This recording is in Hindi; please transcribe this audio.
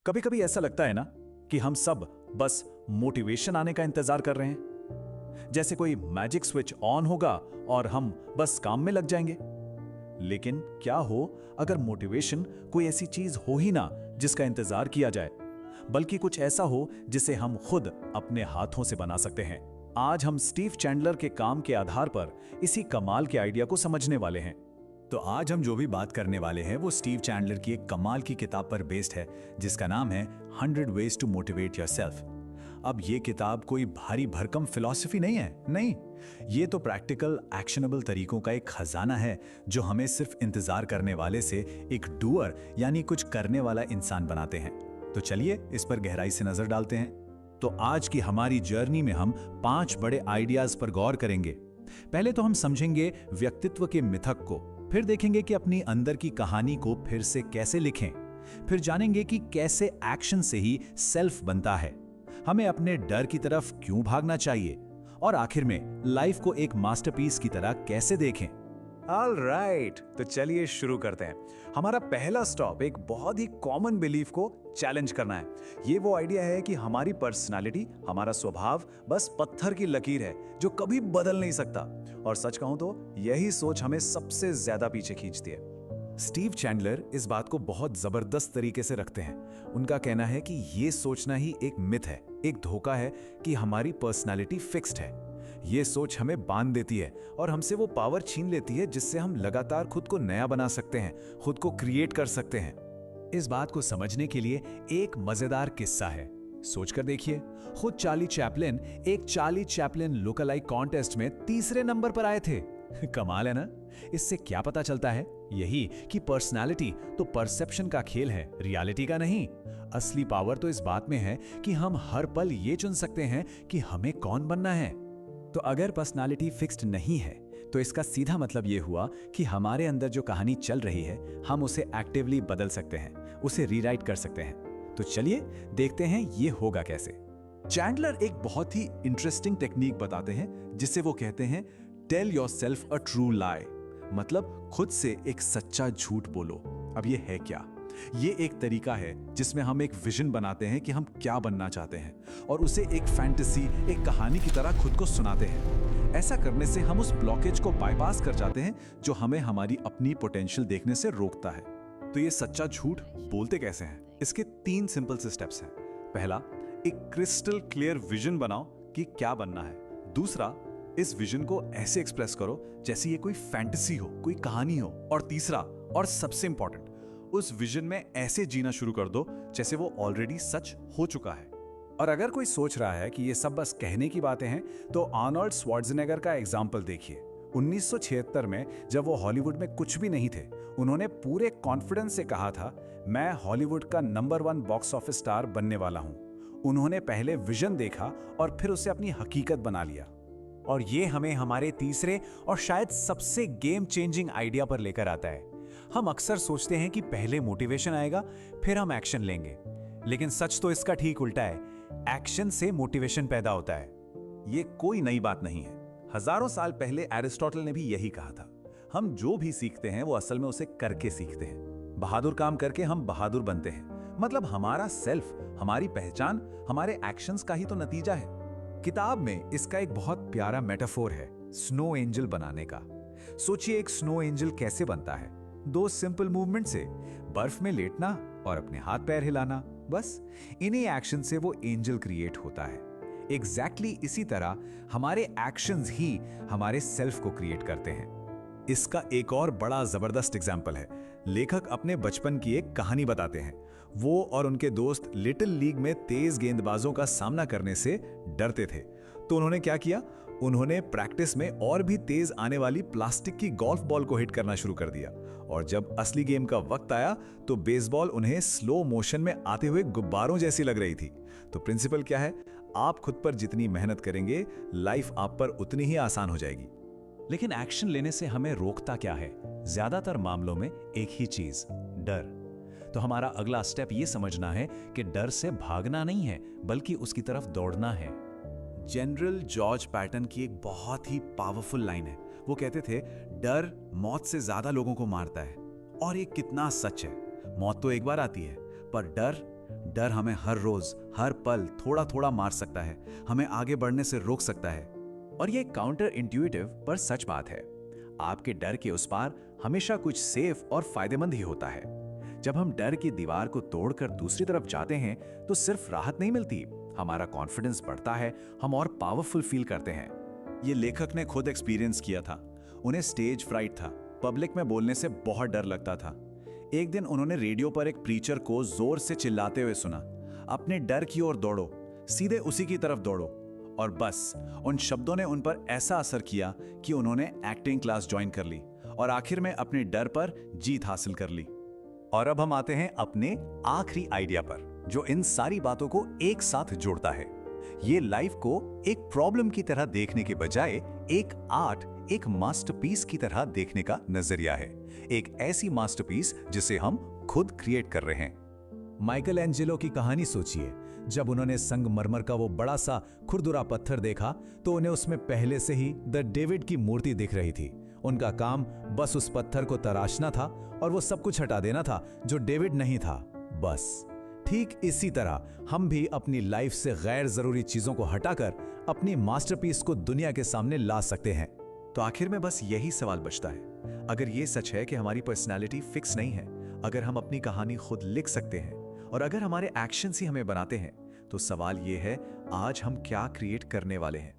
कभी कभी ऐसा लगता है ना कि हम सब बस मोटिवेशन आने का इंतजार कर रहे हैं, जैसे कोई मैजिक स्विच ऑन होगा और हम बस काम में लग जाएंगे। लेकिन क्या हो अगर मोटिवेशन कोई ऐसी चीज हो ही ना जिसका इंतजार किया जाए, बल्कि कुछ ऐसा हो जिसे हम खुद अपने हाथों से बना सकते हैं। आज हम स्टीव चैंडलर के काम के आधार पर इसी कमाल के आइडिया को समझने वाले हैं। तो आज हम जो भी बात करने वाले हैं वो स्टीव चैंडलर की एक कमाल की किताब पर बेस्ड है, जिसका नाम है 100 Ways to Motivate Yourself। अब ये किताब कोई भारी भरकम फिलॉसफी नहीं है, नहीं, ये तो प्रैक्टिकल एक्शनेबल तरीकों का एक खजाना है जो हमें सिर्फ इंतजार करने वाले से एक डूअर यानी कुछ करने वाला इंसान बनाते हैं। तो चलिए इस पर गहराई से नजर डालते हैं। तो आज की हमारी जर्नी में हम 5 बड़े आइडियाज पर गौर करेंगे। पहले तो हम समझेंगे व्यक्तित्व के मिथक को, फिर देखेंगे कि अपनी अंदर की कहानी को फिर से कैसे लिखें, फिर जानेंगे कि कैसे एक्शन से ही सेल्फ बनता है, हमें अपने डर की तरफ क्यों भागना चाहिए, और आखिर में लाइफ को एक मास्टरपीस की तरह कैसे देखें। ऑलराइट, तो चलिए शुरू करते हैं। हमारा पहला स्टॉप एक बहुत ही कॉमन बिलीफ को चैलेंज करना है। ये वो आइडिया है कि हमारी पर्सनालिटी, हमारा स्वभाव बस पत्थर की लकीर है जो कभी बदल नहीं सकता। और सच कहूं तो यही सोच हमें सबसे ज्यादा पीछे खींचती है। स्टीव चैंडलर इस बात को बहुत जबरदस्त तरीके से रखते हैं। उनका कहना है कि ये सोचना ही एक मिथ है, एक धोखा है कि हमारी पर्सनालिटी फिक्स्ड है। ये सोच हमें बांध देती है और हमसे वो पावर छीन लेती है जिससे हम लगातार खुद को नया बना सकते हैं, खुद को क्रिएट कर सकते हैं। इस बात को समझने के लिए एक मजेदार किस्सा है, सोचकर देखिए। खुद चार्ली चैपलिन एक चार्ली चैपलिन लुक-अलाइक कॉन्टेस्ट में तीसरे नंबर पर आए थे। कमाल है ना। इससे क्या पता चलता है? यही कि पर्सनालिटी तो परसेप्शन का खेल है, रियलिटी का नहीं। असली पावर तो इस बात में है कि हम हर पल ये चुन सकते हैं कि हमें कौन बनना है। तो अगर पर्सनालिटी फिक्स्ड नहीं है तो इसका सीधा मतलब ये हुआ कि हमारे अंदर जो कहानी चल रही है हम उसे एक्टिवली बदल सकते हैं, उसे रीराइट कर सकते हैं। तो चलिए देखते हैं ये होगा कैसे। चैंडलर एक बहुत ही इंटरेस्टिंग टेक्निक बताते हैं जिसे वो कहते हैं टेल योरसेल्फ अ ट्रू लाई, मतलब खुद से एक सच्चा झूठ बोलो। अब ये है क्या? ये एक तरीका है जिसमें हम एक विजन बनाते हैं कि हम क्या बनना चाहते हैं और उसे एक फैंटेसी, एक कहानी की तरह खुद को सुनाते हैं। ऐसा करने से हम उस ब्लॉकेज को बाईपास कर जाते हैं जो हमें हमारी अपनी पोटेंशियल देखने से रोकता है। तो ये सच्चा झूठ बोलते कैसे हैं? इसके 3 सिंपल से स्टेप्स हैं। पहला, एक क्रिस्टल क्लियर विजन बनाओ कि क्या बनना है। दूसरा, इस विजन को ऐसे एक्सप्रेस करो जैसे ये कोई फैंटेसी हो, कोई कहानी हो। और तीसरा और सबसे इंपॉर्टेंट, उस विजन में ऐसे जीना शुरू कर दो जैसे वो ऑलरेडी सच हो चुका है। और अगर कोई सोच रहा है कि ये सब बस कहने की बातें हैं तो आर्नोल्ड श्वार्ज़नेगर का एग्जाम्पल देखिए। 1976 में जब वो हॉलीवुड में कुछ भी नहीं थे, उन्होंने पूरे कॉन्फिडेंस से कहा था, मैं हॉलीवुड का नंबर 1 बॉक्स ऑफिस स्टार बनने वाला हूं। उन्होंने पहले विजन देखा और फिर उसे अपनी हकीकत बना लिया। और ये हमें हमारे तीसरे और शायद सबसे गेम चेंजिंग आइडिया पर लेकर आता है। हम अक्सर सोचते हैं कि पहले मोटिवेशन आएगा फिर हम एक्शन लेंगे, लेकिन सच तो इसका ठीक उल्टा है। एक्शन से मोटिवेशन पैदा होता है। ये कोई नई बात नहीं है। हजारों साल पहले एरिस्टोटल ने भी यही कहा था। हम जो भी सीखते हैं वो असल में उसे करके सीखते हैं। बहादुर काम करके हम बहादुर बनते हैं। मतलब हमारा सेल्फ, हमारी पहचान हमारे एक्शंस का ही तो नतीजा है। किताब में इसका एक बहुत प्यारा मेटाफोर है, स्नो एंजल बनाने का। सोचिए एक स्नो एंजल कैसे बनता है? 2 सिंपल मूवमेंट से, बर्फ में लेटना और अपने हाथ पैर हिलाना। बस इन्हीं एक्शन से वो एंजल क्रिएट होता है। एग्जैक्टली इसी तरह हमारे एक्शंस ही हमारे सेल्फ को क्रिएट करते हैं। इसका एक और बड़ा जबरदस्त एग्जाम्पल है। लेखक अपने बचपन की एक कहानी बताते हैं। वो और उनके दोस्त लिटिल लीग में तेज गेंदबाजों का सामना करने से डरते थे, तो उन्होंने क्या किया? उन्होंने प्रैक्टिस में और भी तेज आने वाली प्लास्टिक की गोल्फ बॉल को हिट करना शुरू कर दिया। और जब असली गेम का वक्त आया तो बेसबॉल उन्हें स्लो मोशन में आते हुए गुब्बारों जैसी लग रही थी। तो प्रिंसिपल क्या है? आप खुद पर जितनी मेहनत करेंगे, लाइफ आप पर उतनी ही आसान हो जाएगी। लेकिन एक्शन लेने से हमें रोकता क्या है? ज्यादातर मामलों में एक ही चीज, डर। तो हमारा अगला स्टेप ये समझना है कि डर से भागना नहीं है, बल्कि उसकी तरफ दौड़ना है। जनरल जॉर्ज पैटन की एक बहुत ही पावरफुल लाइन है। वो कहते थे, डर मौत से ज्यादा लोगों को मारता है। और ये कितना सच है। मौत तो एक बार आती है, पर डर डर हमें हर रोज, हर पल थोड़ा थोड़ा मार सकता है, हमें आगे बढ़ने से रोक सकता है। और ये काउंटर इंट्यूटिव पर सच बात है। आपके डर के उस पार हमेशा कुछ सेफ और फायदेमंद ही होता है। जब हम डर की दीवार को तोड़कर दूसरी तरफ जाते हैं तो सिर्फ राहत नहीं मिलती, हमारा कॉन्फिडेंस बढ़ता है, हम और पावरफुल फील करते हैं। ये लेखक ने खुद एक्सपीरियंस किया था। उन्हें स्टेज फ्राइट था, पब्लिक में बोलने से बहुत डर लगता था। एक दिन उन्होंने रेडियो पर एक प्रीचर को जोर से चिल्लाते हुए सुना, अपने डर की ओर दौड़ो, सीधे उसी की तरफ दौड़ो। और बस उन शब्दों ने उन पर ऐसा असर किया कि उन्होंने एक्टिंग क्लास ज्वाइन कर ली और आखिर में अपने डर पर जीत हासिल कर ली। और अब हम आते हैं अपने आखिरी आइडिया पर, जो इन सारी बातों को एक साथ जोड़ता है। ये लाइफ को एक प्रॉब्लम की तरह देखने के बजाय एक आर्ट, एक मास्टरपीस की तरह देखने का नजरिया है। एक ऐसी मास्टरपीस जिसे हम खुद क्रिएट कर रहे हैं। माइकल एंजेलो की कहानी सोचिए। जब उन्होंने संगमरमर का वो बड़ा सा खुरदुरा पत्थर देखा तो उन्हें उसमें पहले से ही द डेविड की मूर्ति दिख रही थी। उनका काम बस उस पत्थर को तराशना था और वो सब कुछ हटा देना था जो डेविड नहीं था। बस ठीक इसी तरह हम भी अपनी लाइफ से गैर जरूरी चीजों को हटाकर अपनी मास्टरपीस को दुनिया के सामने ला सकते हैं। तो आखिर में बस यही सवाल बचता है, अगर ये सच है कि हमारी पर्सनैलिटी फिक्स नहीं है, अगर हम अपनी कहानी खुद लिख सकते हैं और अगर हमारे एक्शंस ही हमें बनाते हैं, तो सवाल ये है, आज हम क्या क्रिएट करने वाले हैं।